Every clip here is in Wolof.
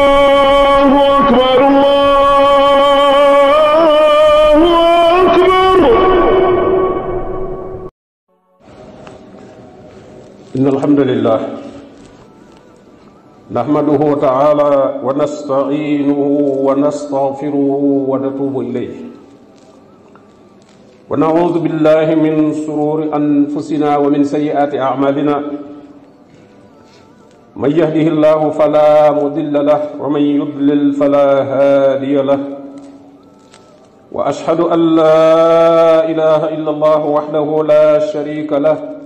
Allahu akbar, Allahu akbar. Innal hamdalillah nahmaduhu ta'ala wa nasta'inuhu wa nastaghfiruhu wa natubu ilayhi wa na'udhu billahi min shururi anfusina wa min sayyiati a'malina man yahdihillahu fala mudilla lahu wa man yudlil fala hadiya lahu wa ashhadu an la ilaha illa Allah wahdahu la sharika lahu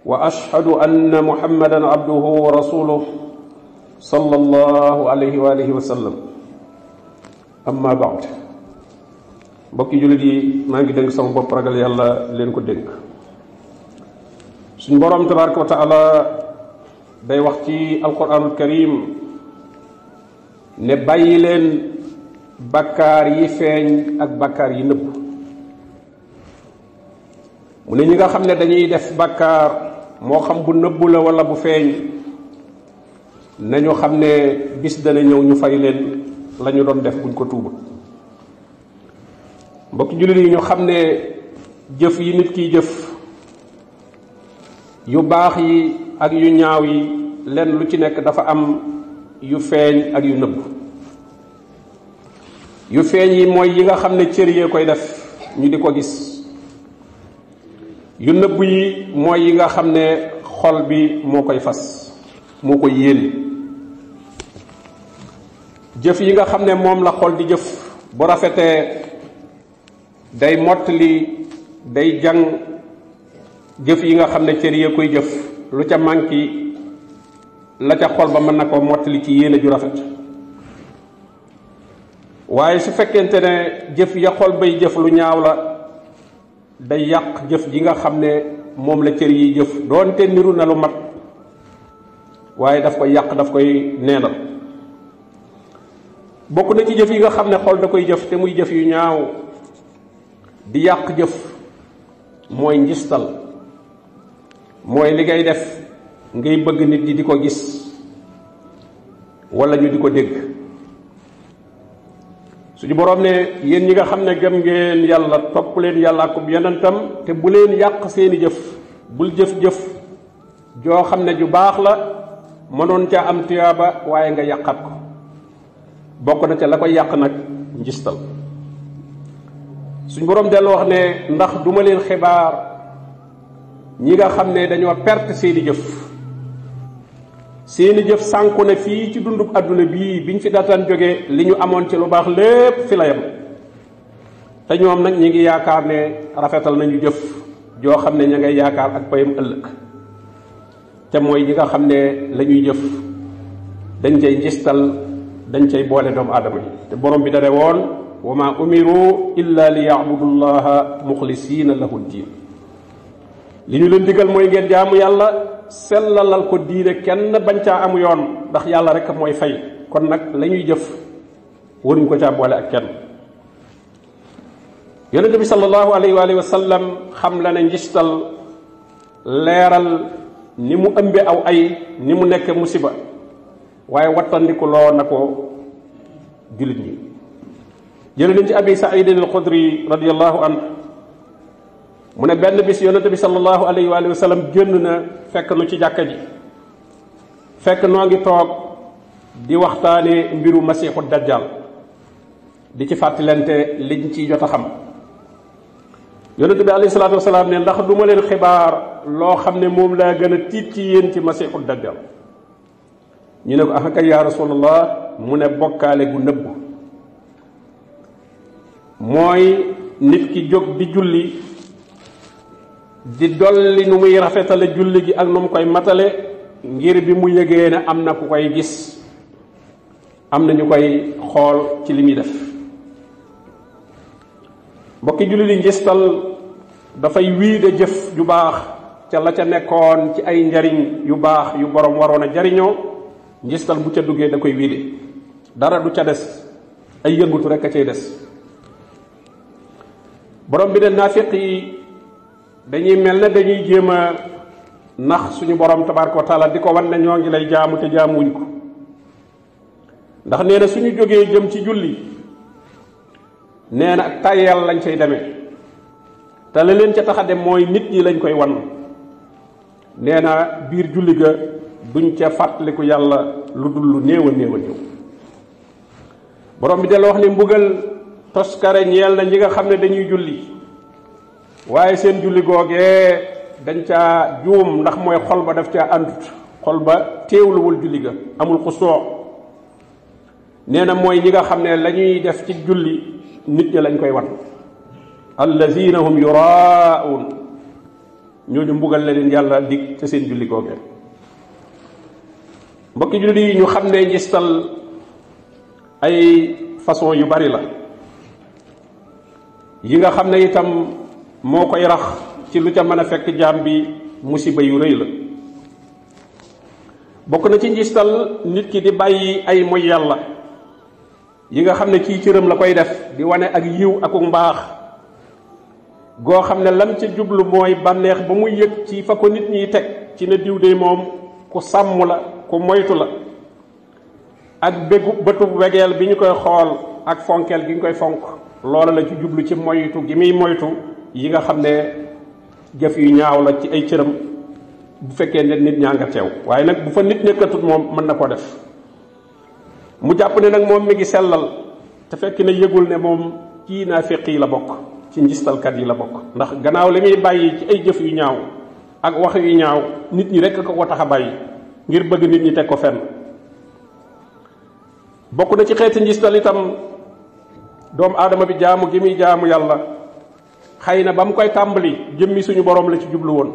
wa ashhadu anna muhammadan abduhu wa rasuluhu sallallahu alayhi wa alihi wa sallam. Amma ba'd, mbokki jullit yi, maa ngi dénk sama bopp ragal yàlla leen ko dénk. suñu boroom tabaraka wa taala day wax ci alquranul karim ne bàyyi leen bakkaar yi feeñ ak bakkaar yi nëbb. mu ne ñi nga xam ne dañuy def bakkaar moo xam bu nëbbu la wala bu feeñ, nañu xam ne bis dana ñëw ñu fay leen la ñu doon def buñ ko tuuba. mbokki jullit yi ñu xam ne jëf yi nit kiy jëf, yu baax yi ak yu ñaaw yi, lenn lu ci nekk dafa am yu feeñ ak yu nëbb. yu feeñ yi mooy yi nga xam ne cër yee koy def ñu di ko gis. yu nëbb yi mooy yi nga xam ne xol bi moo koy fas, moo koy yéene. jëf yi nga xam ne moom la xol di jëf bu rafetee day mottali, day jàng. jëf yi nga xam ne cër yee koy jëf lu ca manki la ca xol ba mën na koo mottali ci yéene ju rafet. waaye su fekkente ne jëf ya xol bay jëf lu ñaaw la, day yàq jëf ji nga xam ne moom la cër yi jëf, doonte niru na lu mat, waaye daf koy yàq, daf koy neenal. bokk na ci jëf yi nga xam ne xol da koy jëf te muy jëf yu ñaaw di yàq jëf, mooy njistal. mooy li ngay def ngay bëgg nit ñi di ko gis wala ñu di ko dégg. suñu boroom ne yéen ñi nga xam ne gëm ngeen yàlla, topp leen yàlla ak yonentam, te bu leen yàq seeni jëf. bul jëf-jëf joo xam ne ju baax la, mënoon ca am tuyaaba, waaye nga yàqat ko. bokk na ca la koy yàq nag njistal. suñu boroom dellu wax ne ndax duma leen xibaar ñi nga xam ne dañoo perte seeni jëf sànku ne fii ci dundub àdduna bii biñ fi daataan jóge li ñu amoon ci lu baax lépp fi la yem. te ñoom nag ñi ngi yaakaar ne rafetal nañu jëf joo xam ne ña ngay yaakaar ak payam ëllëg. te mooy ñi nga xam ne la ñuy jëf dañ cay njistal, dañ cay boole doomu aadama yi. te borom bi dane woon wa ma umiru illa li ya'budu llaha muxlisina lahu ddin. li ñu leen digal mooy ngeen jaamu yàlla, sellalal ko diine, kenn bañ caa amu yoon, ndax yàlla rek mooy fay. kon nag la ñuy jëf waruñ ko caa boole ak kenn. yonente bi sallallahu alayhi wa sallam xam la ne njistal, leeral ni mu ëmbe aw ay, ni mu nekk musiba, waaye wattandiku loo na ko jullit ñi. jële nañ ci abi saidin al xudri radiallahu anhu mu ne benn bis yonente bi sallallahu alayhi wa sallam génn na fekk nu ci jàkka ji, fekk noo ngi toog di waxtaane mbiru masiixu dajjal, di ci fàttalante liñ ci jot a xam. yonente bi alayhi salaatu wasalaam ne ndax duma leen xibaar loo xam ne moom laa gën a tiit ci yéen ci masiixu dajjal. ñu ne ko ah kay yaa rasulallah. mu ne bokkaale gu nëbbu. mooy nit ki jóg di julli, di dolli nu muy rafetale julli gi ak nu mu koy matale, ngir bi mu yëgee ne am na ku koy gis, am na ñu koy xool ci li muy def. mbokki julli di njistal dafay wiide jëf ju baax ca la ca nekkoon ci ay njariñ yu baax yu borom waroon a jariñoo. njistal bu ca duggee da koy wiide, dara du ca des, ay yëngutu rek a cay des. borom bi ne naafiq yi dañuy mel ne dañuy jéem a nax suñu borom tabaraka wa taala di ko wan ne ñoo ngi lay jaamu te jaamuwuñ ko ndax nee na suñu jógee jëm ci julli nee na ak tàyyeel lañ cay demee te la leen ca tax a dem mooy nit ñi lañ koy wan nee na biir julli ga duñ ca fàttaliku yàlla lu dul lu néew a néew a néew borom bi delloo wax ne mbugal toskare ñeel na ñi nga xam ne dañuy julli waaye seen julli googee dañ caa juum ndax mooy xol ba daf caa àndut xol ba teewluwul julli ga amul xusoo nee na mooy ñi nga xam ne la ñuy def ci julli nit ñi lañ koy wan allazina hum yuraun ñooñu mbugal la leen yàlla dig ca seen julli googee mbokki julli yi ñu xam ne njistal ay façon yu bari la yi nga xam ne itam moo koy rax ci lu ca mën a fekk jaam bi musiba yu rëy la bokk na ci njistal nit ki di bàyyi ay moy yàlla yi nga xam ne kii cëram la koy def di wane ak yiw ak mbaax goo xam ne lam ca jublu mooy bànneex ba muy yëg ci fa ko nit ñiy teg ci ne diw de moom ku sàmm la ku moytu la ak béggu bëtub wegeel bi ñu koy xool ak fonkeel gi ñu koy fonk loola la ci jublu ci moytu gi muy moytu yi nga xam ne jëf yu ñaaw la ci ay cëram bu fekkee ne nit ñaa nga teew waaye nag bu fa nit nekkatut moom mën na ko def mu jàpp ne nag moom mi ngi sellal te fekk ne yëgul ne moom ci naafiq yi la bokk ci njistalkat yi la bokk ndax gannaaw li muy bàyyi ci ay jëf yu ñaaw ak wax yu ñaaw nit ñi rekk ko tax a bàyyi ngir bëgg nit ñi teg ko fenn bokk na ci xeeti njistal itam doomu aadama bi jaamu gi muy jaamu yàlla xëy na ba mu koy tàmbali jëmmi suñu borom la ci jublu woon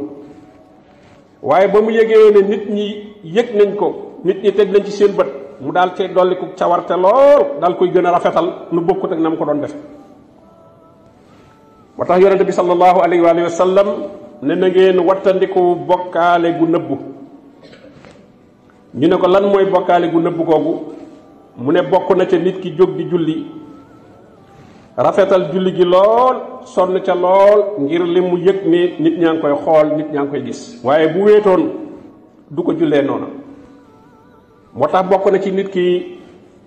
waaye ba mu yëgee ne nit ñi yëg nañ ko nit ñi teg nañ ci seen bët mu daal cee dolliku cawarte lool daal koy gën a rafetal nu bokkut ak na mu ko doon defe moo tax yonente bi sallallahu alayhi wa sallam ne na ngeen wattandiku bokkaale gu nëbbu ñu ne ko lan mooy bokkaale gu nëbbu googu mu ne bokk na ca nit ki jóg di julli rafetal julli gi lool sonn ca lool ngir li mu yëg ni nit ñaa ngi koy xool nit ñaa ngi koy gis waaye bu wéetoon du ko jullee noona moo tax bokk na ci nit ki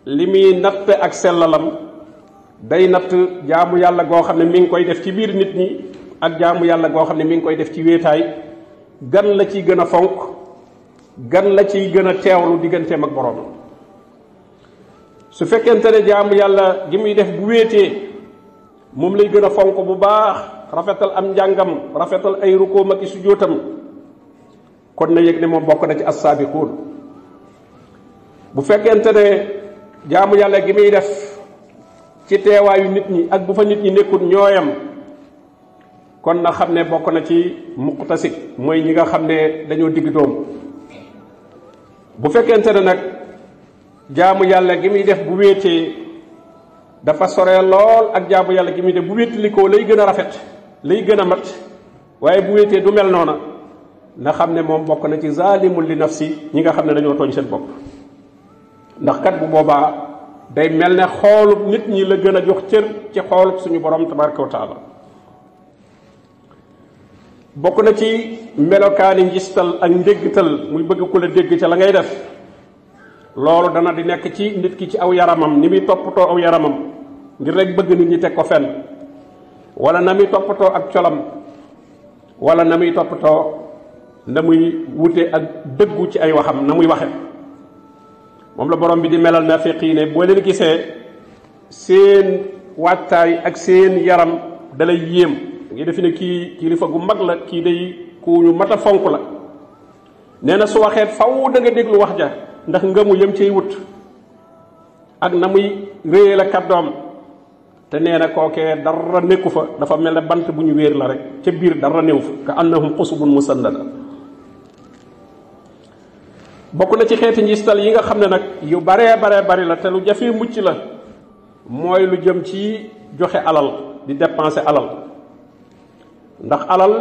li muy natt ak sellalam day natt jaamu yàlla goo xam ne mi ngi koy def ci biir nit ñi ak jaamu yàlla goo xam ne mi ngi koy def ci wéetaay gan la ciy gën a fonk gan la ciy gën a teewlu digganteem ak boroom su fekkente ne jaamu yàlla gi muy def bu wéetee moom lay gën a fonk bu baax rafetal am njàngam rafetal ay rukoom ak sujjóotam kon na yëg ne moom bokk na ci as-saabiquun bu fekkente ne jaamu yàlla gi muy def ci teewaayu nit ñi ak bu fa nit ñi nekkul ñooyam kon na xam ne bokk na ci muqtasid mooy ñi nga xam ne dañoo digg doom bu fekkente ne nag jaamu yàlla gi muy def bu wéetee dafa sore lool ak jaamu yàlla gi muy def bu wéetalikoo lay gën a rafet lay gën a mat waaye bu wéetee du mel noona na xam ne moom bokk na ci zalimul li nafsi ñi nga xam ne dañoo tooñ seen bopp ndax kat bu boobaa day mel ne xoolub nit ñi la gën a jox cër ci xoolub suñu borom tabaraka wa taala bokk na ci melokaani njistal ak ndéggtal muy bëgg ku la dégg ca la ngay def loolu dana di nekk ci nit ki ci aw yaramam ni muy toppatoo aw yaramam ngir rek bëgg nit ñi teg ko fenn wala na muy toppatoo ak colam wala na muy toppatoo na muy wute ak dëggu ci ay waxam na muy waxe moom la borom bi di melal naafiq yi ne boo leen gisee seen waajtaay ak seen yaram dalay yéem ngi defe ne kii kilifa gu mag la kii day ku ñu mat a fonk la nee na su waxee faw da nga déglu wax ja ndax ngëmu yëm ciy wut ak na muy réyee la kàddoom te nee na kookee dara nekku fa dafa mel ne bant bu ñu wéer la rek ca biir dara néew fa ka annahum xusubun musannada bokk na ci xeeti njistal yi nga xam ne nag yu baree bari la te lu jafee mucc la mooy lu jëm ci joxe alal di dépenser alal ndax alal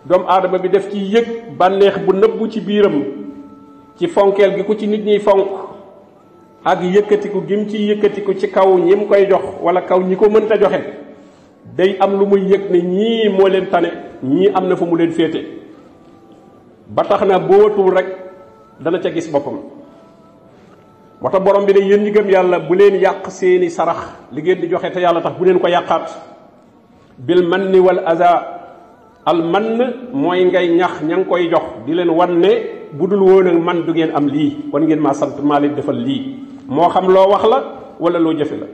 doomu aadama bi def ci yëg bànneex bu nëbbu ci biiram ci fonkeel gi ku ci nit ñiy fonk ak yëkkatiku gim ci yëkkatiku ci kaw ñi mu koy jox wala kaw ñi ko mënta joxe day am lu muy yëg ne ñii moo leen tane ñii am na fu mu leen féete ba tax na boo watul rek dana ca gis boppam. moo tax borom bi ne yéen ñi gëm yàlla bu leen yàq seeni sarax li ngeen di joxe te yàlla tax bu leen ko yàqaat bil manni wal aza. al man mooy ngay ñax ña ngi koy jox di leen wan ne bu dul woon ak man du ngeen am lii kon ngeen maa sant maa leen defal lii moo xam loo wax la wala loo jëfe la.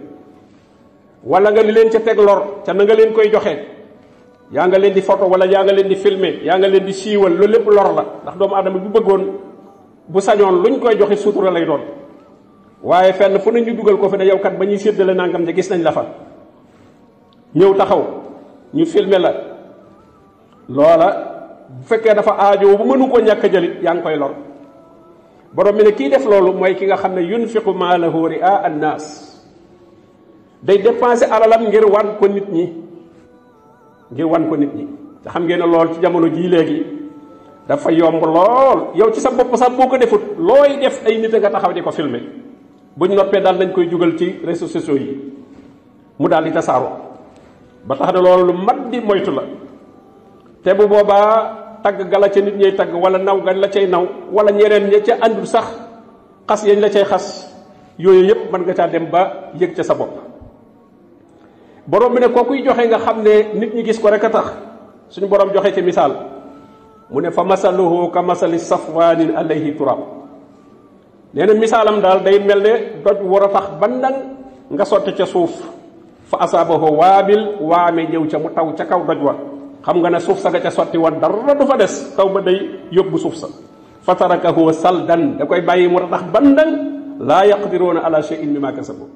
wala nga li leen ca teg lor ca na nga leen koy joxe yaa nga leen di photo wala yaa nga leen di filmer yaa nga leen di siiwal loolu lépp lor la ndax doomu aadama bu bëggoon bu sañoon luñ koy joxe sutura lay doon. waaye fenn fu ne ñu dugal ko fi ne yow kat ba ñuy séddale nangam ja gis nañ la fa ñëw taxaw ñu filmer la loola bu fekkee dafa aajo bu mënu ko ñàkk a jëlit yaa ngi koy lor. borom bi ne kii def loolu mooy ki nga xam ne yunfiqu maalahu ri'a annaas day dépenser alalam ngir wan ko nit ñi te xam ngeen ne lool ci jamono jii léegi dafa yomb lool yow ci sa bopp sax boo ko defut looy def ay nit a nga taxaw di ko filmer buñ noppee daal dañ koy jugal ci réseaux sociaux yi mu daal di tasaaroo ba tax na loolu lu mat di moytu la. te bu boobaa tagg gala ca nit ñay tagg wala naw gan la cay naw wala ñeneen ña ca àndul sax xas yañ la cay xas yooyu yëpp mën nga caa dem ba yëg ca sa bopp. borom bi ne kookuy joxe nga xam ne nit ñi gis ko rek a tax suñu borom joxe ci misaal mu ne fa masaluhu ka masali safwanin alayhi turab. nee na misaalam daal day mel ne doj war a tax bandang nga sotti ca suuf fa asaabahu waabil waame ñëw ca mu taw ca kaw doj wa xam nga ne suuf sa nga ca sotti woon dara du fa des taw ba day yóbbu suuf sa fa tarakahu saldan da koy bàyyi mu tax bandang laa yaqdiruuna ala shay'in mimma kasabu.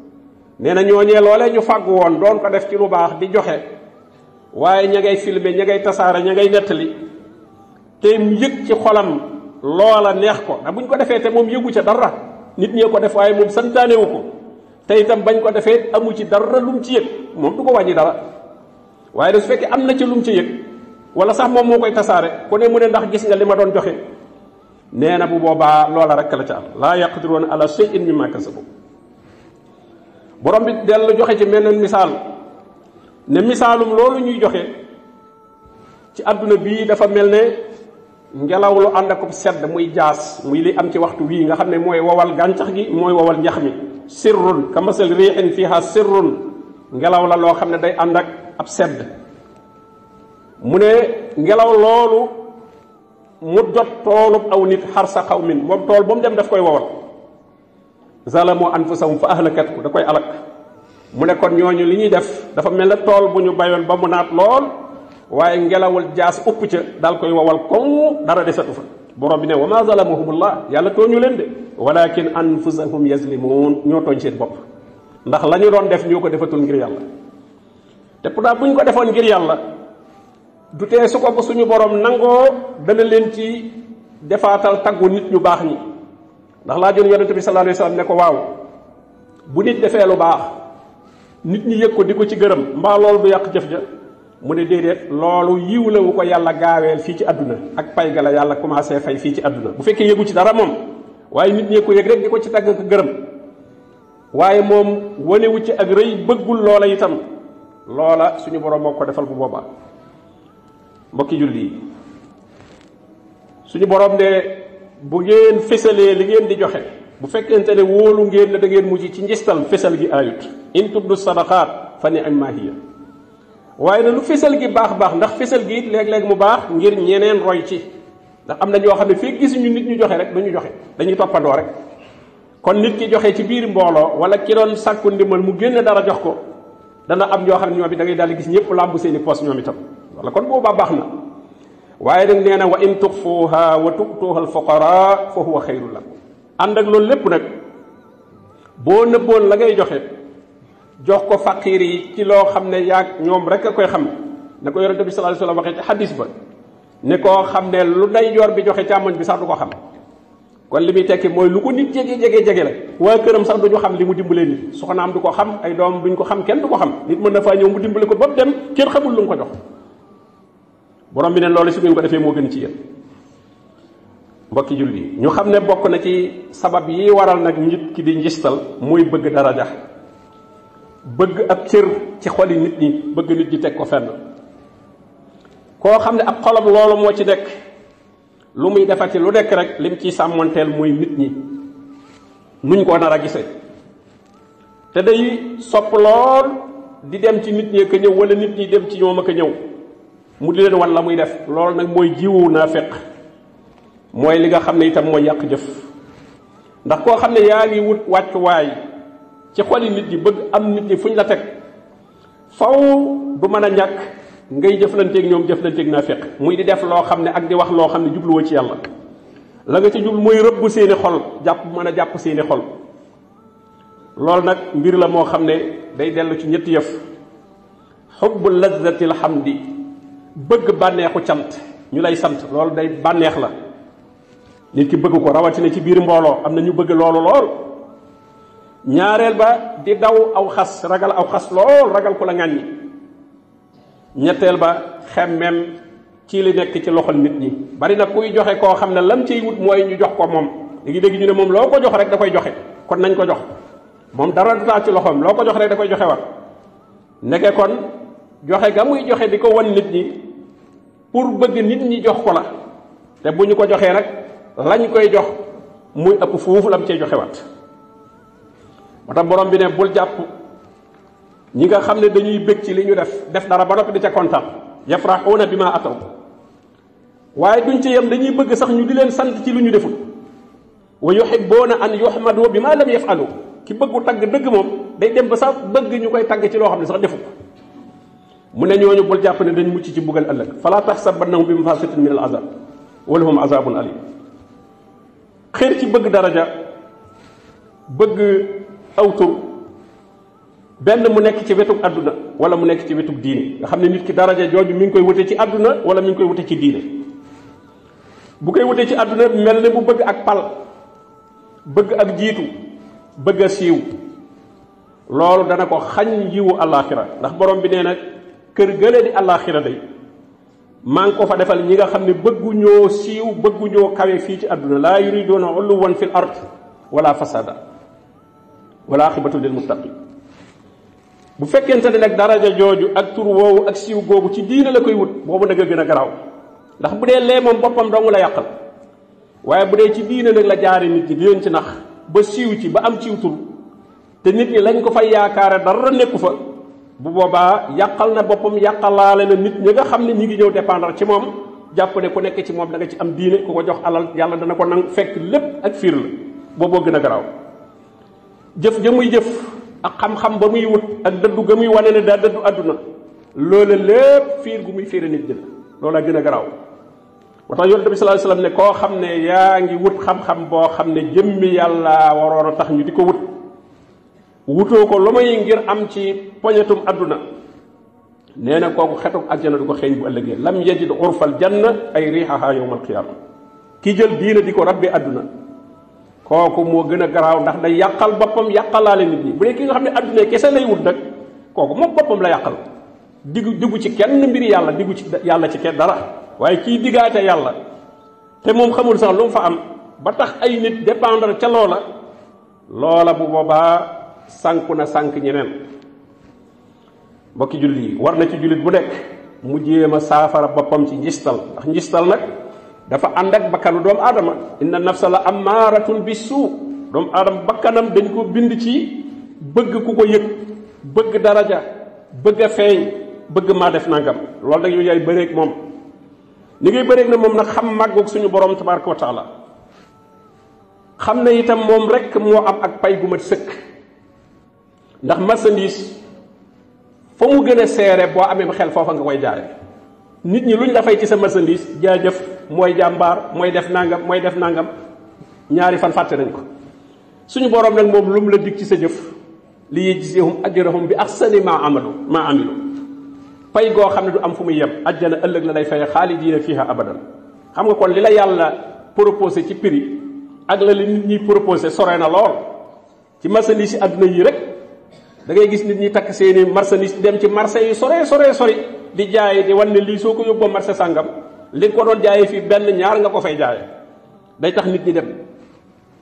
nee na ñooñee loolee ñu fàgg woon doon ko def ci lu baax di joxe waaye ña ngay filmer ña ngay tasaare ña ngay nettali te mu yëg ci xolam loola neex ko ndax buñ ko defee te moom yëgu ca dara nit ñee ko def waaye moom santaanewu ko te itam bañ ko defee amu ci dara lum ci yëg moom du ko wàññi dara waaye da su fekkee am na ci lum ci yëg wala sax moom moo koy tasaare ku ne mu ne ndax gis nga li ma doon joxe nee na bu boobaa loola rek la ca am laa yaqdiruuna ala shay'in mimma kasabu. borom bi dellu joxe ci meneen misaal ne misaalum loolu ñuy joxe ci àdduna bii dafa mel ne ngelaw lu ànd ak sedd muy jaas muy li am ci waxtu wii nga xam ne mooy wowal gàncax gi mooy wowal ñax mi. sirrun ka masal riixin fiha sirrun ngelaw la loo xam ne day ànd ak ab sedd mu ne ngelaw loolu mu jot toolub aw nit xarsa qawmin moom tool ba mu dem daf koy wowal. zalamu anfusahum fa ahlakat da koy alak mu ne kon ñooñu li ñuy def dafa mel ne tool bu ñu bayoon ba mu naat lool waaye ngelawul jaas upp ca daal koy wowal koŋ dara desatu fa. borom bi ne wa ma zalamuhumullah yàlla tooñu leen de walakin anfusahum yazlimun ñoo tooñ seen bopp ndax la ñu doon def ñoo ko defatul ngir yàlla. te pourtant bu ñu ko defoon ngir yàlla du tee su ko suñu borom nangoo dana leen ci defaatal taggu nit ñu baax ñi. ndax laajoon yonente bi sallallahu alayhi wasallam ne ko waaw bu nit defee lu baax nit ñi yëg ko di ko ci gërëm mbaa loolu du yàq jëf ja mu ne déedéet loolu yiw la wu ko yàlla gaaweel fii ci àdduna ak pay ga la yàlla commencé fay fii ci àdduna bu fekkee yëgu ci dara moom waaye nit ñee ko yëg rek di ko ci tagg ak gërëm waaye moom wanewu ci ak rëy bëggul loola itam loola suñu borom moo ko defal bu boobaa. mbokki julli yi suñu borom de bu ngeen fësalee li ngeen di joxe bu fekkente ne wóolu ngeen ne da ngeen mujj ci njistal fësal gi ayut in tubdu sadaqaat fa ni'ma hiya waaye na lu fësal gi baax ndax fësal gi it léeg-léeg mu baax ngir ñeneen roy ci ndax am na ñoo xam ne fii gisuñu nit ñu joxe rek duñu joxe dañuy toppandoo rek. kon nit ki joxe ci biir mbooloo wala ki doon sàkku ndimbal mu génn dara jox ko dana am ñoo xam ne ñoom it da ngay daal di gis ñëpp làmbu seeni poos ñoom itam wala kon boobaa baax na. waaye nag nee na wa in tuxfuha wa tu'tuha alfuqara fa huwa xayrun lakum ànd ak loolu lépp nag boo nëbboon la ngay joxe jox ko faqiir yi ci loo xam ne yaag ñoom rek a koy xam ne ko yonente bi sallallahu alayhi wasallam waxee ci xadis ba ne koo xam ne lu ndeyjoor bi joxe càmmoñ bi sax du ko xam kon li muy tekki mooy lu ko nit jege la waa këram sax duñu xam li mu dimbalee nit soxnaam du ko xam ay doom duñ ko xam kenn du ko xam nit mën na faa ñëw mu dimbale ko ba mu dem kenn xamul lu mu ko jox borom bi ne loolu su ngeen ko defee moo gën ci yéen. mbokki julli ñu xam ne bokk na ci sabab yi waral nag nit ki di njistal muy bëgg daraja bëgg ab cër ci xoli nit ñi bëgg nit ñi teg ko fenn koo xam ne ab xolam loolu moo ci nekk lu muy defati lu nekk rek lim ciy sàmmonteel mooy nit ñi nuñ ko nar a gisee te day sopp lool di dem ci nit ñi ka ñëw wala nit ñi dem ci ñoom ak a ñëw mu di leen wan la muy def loolu nag mooy jiwu naafiq mooy li nga xam ne itam mooy yàq jëf ndax koo xam ne yaa ngi wut wàccuwaay ci xoli nit ñi bëgg am nit ñi fuñ la teg faw du mën a ñàkk ngay jëflanteeg ñoom jëflanteeg naafiq muy di def loo xam ne ak di wax loo xam ne jubluwoo ci yàlla la nga ci jublu mooy rëbb seeni xol jàpp mën a jàpp seeni xol loolu nag mbir la moo xam ne day dellu ci ñetti yëf xubbu lazzatil hamdi bëgg bànneexu cant ñu lay sant loolu day bànneex la nit ki bëgg ko rawatina ci biir mbooloo am na ñu bëgg loolu lool ñaareel ba di daw aw xas ragal aw xas lool ragal ku la ŋàññi ñetteel ba xemmem ci li nekk ci loxol nit ñi bari na kuy joxe koo xam ne lam ciy wut mooy ñu jox ko moom léegi dégg ñu ne moom loo ko jox rek da koy joxe kon nañ ko jox moom dara du taa ci loxoom loo ko jox rek da koy joxe war ndeke kon joxe ga muy joxe di ko wan nit ñi pour bëgg nit ñi jox ko la te bu ñu ko joxee rek lañ koy jox muy ëpp foofu lam cey joxe wat moo tax borom bi ne bul jàpp ñi nga xam ne dañuy bëgg ci li ñu def dara ba noppi di ca kontaan yafraxuuna bi ma ataw waaye duñ ci yem dañuy bëgg sax ñu di leen sant ci lu ñu deful wa yuhibbuuna an yuhmadu bi ma lam yafalu ki bëggu tagg dëgg moom day dem ba sax bëgg ñu koy tagg ci loo xam ne sax defu ko mu ne ñooñu bul jàpp ne dañ mucc ci buggal ëllëg fala taxsabannahum bi mafasatin min al azab wa lahum azabun alim xër ci bëgg daraja bëgg aw tur benn mu nekk ci wetug àdduna wala mu nekk ci wetug diine nga xam ne nit ki daraja jooju mi ngi koy wute ci àdduna wala mi ngi koy wute ci diine bu koy wute ci àdduna mel ne bu bëgg ak pal bëgg ak jiitu bëgg a siiw loolu dana ko xañ yiwu àllaaxira ndax borom bi nee na kër gële di àllaaxira day maa ngi ko fa defal ñi nga xam ne bëgguñoo siiw bëgguñoo kawe fii ci àdduna laa yuriduuna uluwan fil ard wala fasada wala aqibatu lil muttaqin bu fekkente ne nag daraja jooju ak tur woowu ak siiw googu ci diine la koy wut boobu nag a gën a garaaw ndax bu dee lee moom boppam dong la yàqal waaye bu dee ci diine nag la jaari nit ñi di leen ci nax ba siiw ci ba am ciw tur te nit ñi lañ ko fay yaakaare dara nekku fa bu boobaa yàqal na boppam yàqalaale na nit ñi nga xam ne ñi ngi ñëw dépendre ci moom jàpp ne ku nekk ci moom da nga ci am diine ku ko jox alal yàlla dana ko nang fekk lépp ak fiir la booboo gën a garaaw jëf ja muy jëf ak xam-xam ba muy wut ak dëddu ga muy wane ne daa dëddu àdduna loola lépp fiir gu muy fiire nit jël loola gën a garaaw moo tax yonent bi sallallahu alayhi wasallam ne koo xam ne yaa ngi wut xam-xam boo xam ne jëmmi yàlla waroon a tax ñu di ko wut wutoo ko lu may ngir am ci poñetum àdduna nee na kooku xetuk àjjana du ko xeeñ bu ëllëgee lam yajid urfal janna ay riixaha yawmal qiyaama ki jël diina di ko rabbi àdduna kooku moo gën a garaaw ndax day yàqal boppam yàqalaale nit ñi bu dee ki nga xam ne àdduna kese lay wut nag kooku moom boppam la yàqal diggu ci kenn mbiri yàlla diggu ci yàlla ci kenn dara waaye kii diggaate yàlla te moom xamul sax lu mu fa am ba tax ay nit dépendre ca loola bu boobaa sànku na sànk ñeneen mbokki julli yi war na ci jullit bu nekk mu jéem a saafara boppam ci njistal ndax njistal nag dafa ànd ak bakkanu doomu aadama inna nafsa la amaaratun bi suu doomu aadama bakkanam dañ ko bind ci bëgg ku ko yëg bëgg daraja bëgg a feeñ bëgg maa def nangam loolu nag yow yaay bëreeg moom ni ngay bëreeg na moom nag xam màggoog suñu borom tabaraka wa taala xam ne itam moom rek moo am ak pay gu mat sëkk ndax marchandise fa mu gën a seere boo amee xel foofa nga koy jaare nit ñi luñ la fay ci sa marchandise jaajëf mooy jàmbaar mooy def nangam ñaari fan fàtte nañ ko suñu borom nag moom lu mu la dig ci sa jëf li yajzihum ajrahum bi ahsani ma amilu pay goo xam ne du am fu muy yem ajjana ëllëg la lay fay xaalidiina fiha abadan xam nga kon li la yàlla proposé ci prix ak la li nit ñi proposé sore na lool ci marchandise yi àdduna yi rek da ngay gis nit ñi takk seeni marchandise dem ci marché yi sori di jaay di wan ne lii soo ko yóbboo marché sàngam li ko doon jaayee fii benn ñaar nga ko fay jaaye day tax nit ñi dem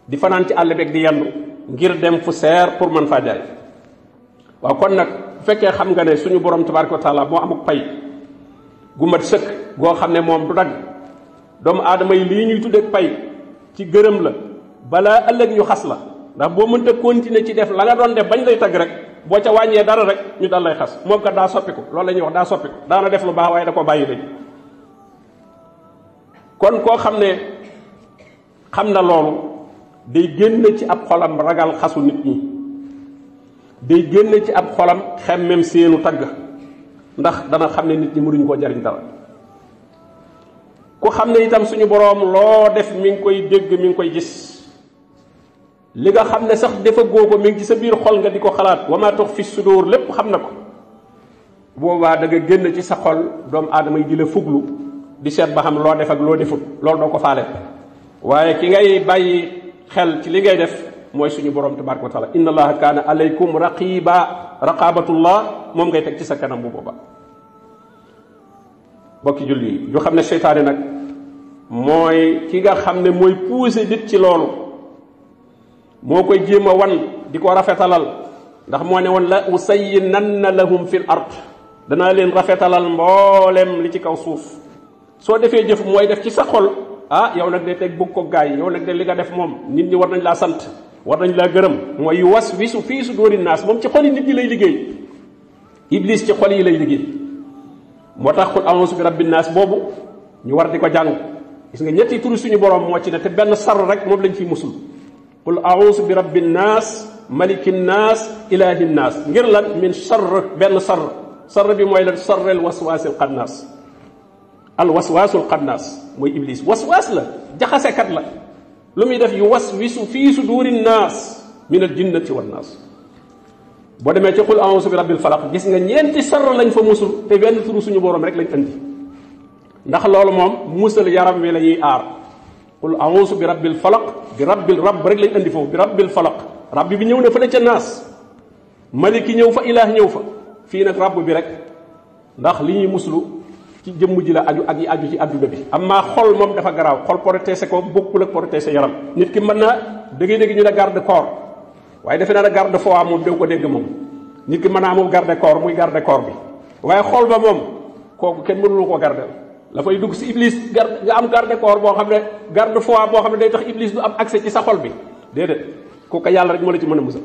di fanaan ci àll beeg di yendu ngir dem fu seer pour mën faa jaay waaw kon nag bu fekkee xam nga ne suñu borom tabaraka wa taala moo amuk pay gu mat sëkk goo xam ne moom du dagg doomu aadama yi lii ñuy tuddee pay ci gërëm la balaa ëllëg ñu xas la ndax boo mënta continuer ci def la nga doon def bañ lay tagg rek boo ca wàññee dara rek ñu dal lay xas moom kat daa soppiku loolu la ñuy wax daa soppiku daana def lu baax waaye da ko bàyyi léegi kon koo xam ne xam na loolu day génn ci ab xolam ragal xasu nit ñi day génn ci ab xolam xemmem seenu tagg ndax dana xam ne nit ñi mënuñu koo jariñ dara ku xam ne itam suñu boroom loo def mi ngi koy dégg mi ngi koy gis li nga xam ne sax dafa góo ko mi ngi ci sa biir xol nga di ko xalaat wa maa tux fi sudur lépp xam na ko boobaa da nga génn ci sa xol doomu aadama yi di la fuglu di seet ba xam loo def ak loo defut loolu doo ko faale waaye ki ngay bàyyi xel ci li ngay def mooy suñu borom tabaraka wa taala inna allaha kaana alaykum raqiba raqabatullah moom ngay teg ci sa kanam bu booba bokki julli yi ñu xam ne seytaane nag mooy ki nga xam ne mooy pousser nit ci loolu moo koy jéem a wan di ko rafetalal ndax moo ne woon la usayyinanna lahum fil ard danaa leen rafetalal mboolem li ci kaw suuf soo defee jëf mooy def ci sa xol ah yow nag de teg bëgg ko gaay yow nag de li nga def moom nit ñi war nañ laa sant war nañ laa gërëm mooy waswisu fii suduri naas moom ci xol yi nit ñi lay liggéey iblis ci xol yi lay liggéey moo tax qul a'uuzu bi rabbin naas boobu ñu war di ko jàng gis nga ñetti turu suñu borom moo ci ne te benn sar rek moom lañ fiy musul qul a'uuzu bi rabbin naas malikin naas ilahin naas ngir lan min sarr benn sarr bi mooy lan sarrel waswaasil xannaas al waswaasul xannaas mooy iblis waswaas la jaxasekat la lu muy def yu waswisu fii suduri naas min al jinnati wan naas boo demee ci qul a'uuzu bi rabbil falaq gis nga ñeenti sarr lañ fa musul te benn turu suñu borom rek lañ andi ndax loolu moom musal yaram wi la ñuy aar qul a'uuzu bi rabbil falaq bi rabbil rabb rek lañ andi foofu bi rabbil falaq rabb bi ñëw na fa la ca naas maliki ñëw fa ilaah ñëw fa fii nag rabb bi rek ndax li ñuy muslu ci jëmm ji la aju ak yi aju ci adduna bi amaa xol moom dafa garaaw xol protéger ko bokkul ak protéger yaram nit ki mën naa dégg ñu ne garde corps waaye defe naa ne garde foi moom doo ko dégg moom nit ki mën naa amul garde corps muy garde corps bi waaye xol ba moom kooku kenn mënulu ko garde la fay dugg si iblis nga am garde corps boo xam ne garde foi boo xam ne day tax iblis du am accès ci sa xol bi déedéet kooku yàlla rek moo la ci mën a musal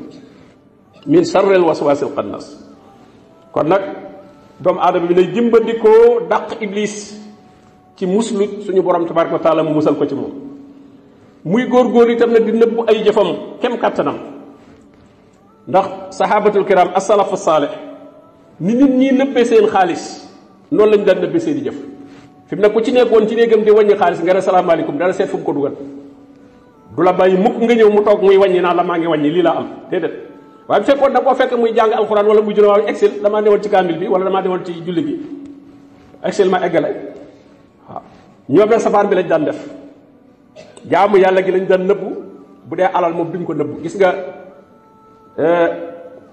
min sarrel waswasil xannas kon nag doomu aadama bi lay jëmbandikoo dàq iblis ci muslu suñu borom tabaraka wa taala mu musal ko ci moom muy góor-góor itam nag di nëbbu ay jëfam kem kàttanam ndax sahabatul kiram as-salafu saalih ni nit ñi nëbbee seen xaalis noonu lañ daan nëbbee seen i jëf fi mu ne ku ci nekkoon ci néegam di wàññi xaalis nga ne salaamaaleykum dana seet fu mu ko dugal du la bàyyi mukk nga ñëw mu toog muy wàññi naan la maa ngi wàññi lii laa am déedéet waaye bu fekkoon da koo fekk muy jàng alxuraan wala muy juróom excel damaa newoon ci kaamil bi wala damaa newoon ci julli gi excel ma eggale waaw ñoom nag safaan bi lañ daan def jaamu yàlla gi lañ daan nëbbu bu dee alal moom duñ ko nëbbu gis nga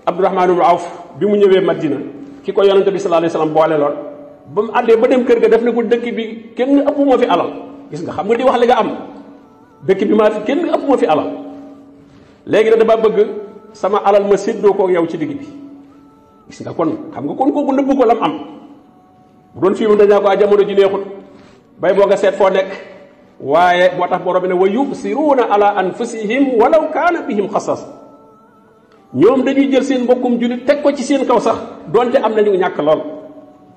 Abdurahmaan ibn Awf bi mu ñëwee Madina ki ko yonente bi sallallahu alayhi wasallam boole loon ba mu àndee ba dem kër ga def ne ko dëkk bi kenn ëpp ma fi alal gis nga xam nga di wax li nga am dëkk bi maa fi kenn ëpp ma fi alal léegi nag dama bëgg sama alal ma séddoo ko yow ci digg bi gis nga kon xam nga kon kooku nëbbu ko lam am bu doon fii mu dañaa ko jamono ji neexut bay boo nga seet foo nekk waaye moo tax borom bi ne wa yubsiruuna ala anfusihim walaw kaana bihim xasas ñoom dañuy jël seen mbokkum jullit teg ko ci seen kaw sax doonte am nañu ñàkk lool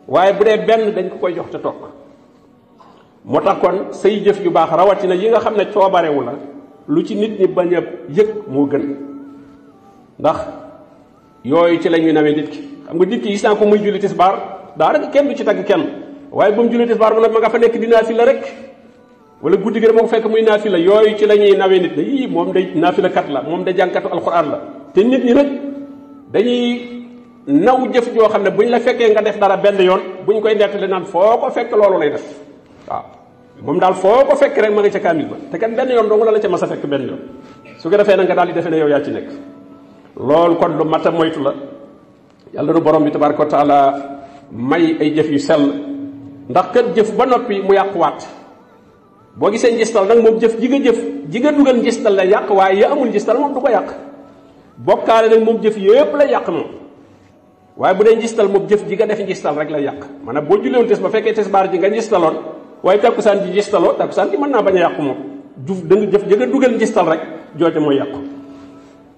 waaye bu dee benn dañ ko koy jox te toog moo tax kon say jëf yu baax rawatina yi nga xam ne coobarewu la lu ci nit ñi bañ a yëg moo gën ndax yooyu ci la ñuy nawee nit ki xam nga nit ki gis naa ko muy julli tisbaar daanaka kenn du ci tagg kenn waaye ba mu julli tisbaar mu ne ma nga fa nekk di naafila rek wala guddi gi moo ko fekk muy naafila yooyu ci la ñuy nawee nit ne yii moom day naafila kat la moom day jàngkatu alxuraan la te nit ñi nag dañuy naw jëf joo xam ne buñ la fekkee nga def dara benn yoon buñ koy nettali naan foo ko fekk loolu lay def waaw moom daal foo ko fekk rek ma nga ca kaamil ba te kat benn yoon dong la ca mas a fekk benn yoon su ko defee nag nga daal di defee ne yow yaa ci nekk loolu kon lu mat a moytu la yàlla nu borom bi tabaraka wa taala may ay jëf yu sell ndax kat jëf ba noppi mu yàquwaat boo gisee njistal nag moom jëf ji nga dugal njistal la yàq waaye ya amul njistal moom du ko yàq bokkaale nag moom jëf yépp lay yàq moom waaye bu dee njistal moom jëf ji nga def njistal rek lay yàq maanaam boo jullewoon tes ba fekkee tesbaar ji nga njistaloon waaye takkusaan ji njistaloo takkusaan ji mën naa bañ a yàqu moom juf da nga jëf jëga dugal njistal rek jooje mooy yàqu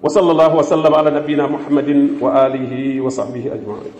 wa sallallahu wa sallam ala nabiyina muhammadin wa alihi wa sahbihi ajmain